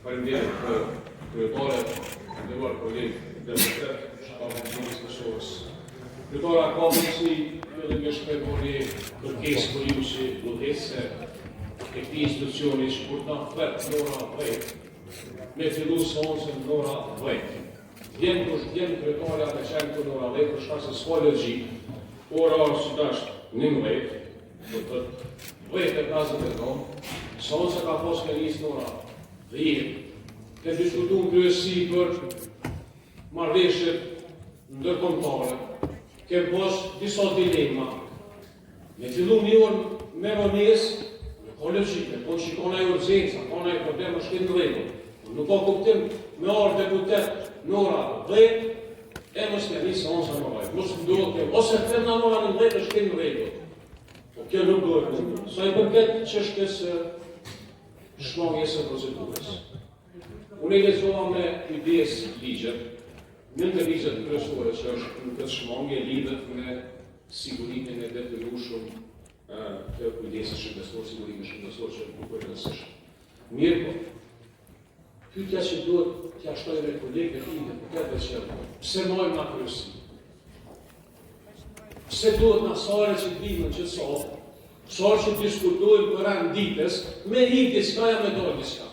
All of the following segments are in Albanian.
Faleminderit për kryetare, nderuar kolegë deputet, shtatorë të Kosovës. Kryetara ka mundësi fillimisht me bëni kërkesë për ju që udhëhecëse e këtij institucioni që kur ta flet Nora Vllej, me fillu seancën Nora Vllej. Vjen kryetara me qenë të Nora Vllej për shkak se s'ka logjik. Ora si tash 19, do të thotë vetë kazën e tonë, seanca ka pas nis Nora Vllej. Ke diskutuar kryesi për marrëveshjet ndërkombëtare. Ke pas disa dilema. Me fillu një orë me vonesë, ka logjike, po shikon ai urgjenca, ka ai problem është këtë rregull. Nuk ka kuptim me ardhe deputet Nora Vllej, e mos të nisë seanca normale. Mos ndodhet kjo, ose thënë Nora Vllej është këtë rregull. Po kjo nuk duhet. Sa i përket çështjes së shmangjes së procedurës. Unë e lexova me kujdes ligjet. Në të ligjet kryesore që është në këtë shmangje lidhet me sigurimin e detyrueshëm të kujdesit shëndetësor, sigurimin shëndetësor që nuk është rëndësishëm. Mirë po, pyetja që duhet t'ia shtoj me kolegët e deputetëve që pse mojmë nga kryesi? Pse duhet na sare që t'vijmë që sare që diskutojmë për anë ditës, me hik diçka me dorë diçka.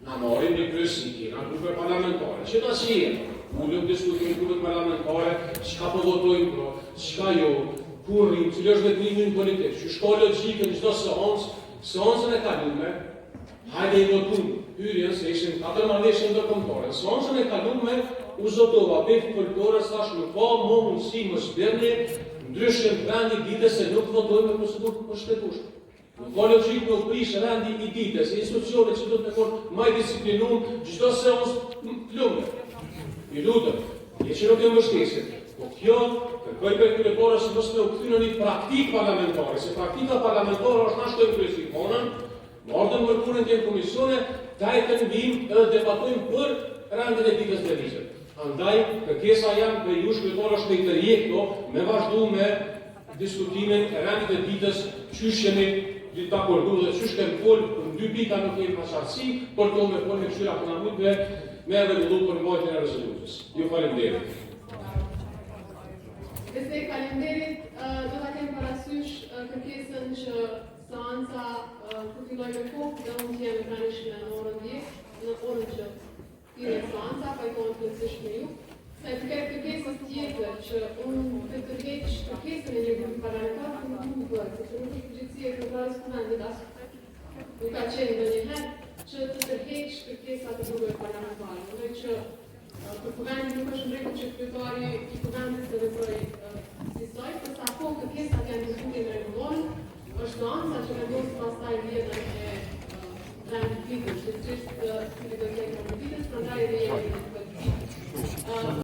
Na marrim një kryesi, na grupe parlamentare, që ta sjellin. Ullëm diskutojmë grupet parlamentare, çka po votojmë pro, çka jo, kur rrim, cili është veprimi në politik, që shko logjike në çdo seancën e kalume, hajde i votojmë hyrjen se ishin 4 marrëveshje ndërkombëtare. Seancën e kalume u zotova për folklore thash nuk ka më mundësi më shpërni, ndryshe vendi ditës se nuk votojmë me procedurë kushtetueshme. Nuk ka logjik me u prish vendi i ditës, institucionet që do të kenë më disiplinuar çdo seancë plume. I lutem, që nuk e mbështesin. Po kjo, kërkoj për kryetarës që mos me u kthy në një praktikë parlamentare, se praktika parlamentare është na shtojmë kryesi konën, marrëm mërkurën të komisione, taj të ndihmë edhe debatojmë për rendin e ditës të ligjet. Andaj, kërkesa jam për ju kryetarë është me i tërje këto, me vazhdu me diskutimin e rendit e ditës, qysh jemi të akordu dhe qysh kemi folë, në 2 pika nuk kemi pasartësi, për to me folë me këshyra punamutve, me rregullu për mbajtjen e rezolutës. Ju faleminderit. Besoj faleminderit, do ta kem parasysh kërkesën që seanca të fillojë me kohë dhe unë jam pranishme në orën 10, në orën që fillon seanca, pa i konfliktisht me ju. Sa i përket kërkesës tjetër që unë të tërheq kërkesën e një grupi parlamentar, nuk bëhet, sepse nuk është përgjithësia e kryetarës Komendit as nuk ka qenë ndonjëherë që të tërheq kërkesat e grupeve parlamentare. Mendoj që për Komendin nuk është në rregull që kryetari i Komendit të veprojë si soi, përsa po kërkesat janë diskutuar në rregullon, është seanca që vendos pastaj vjetën e rendit ditës, që çështë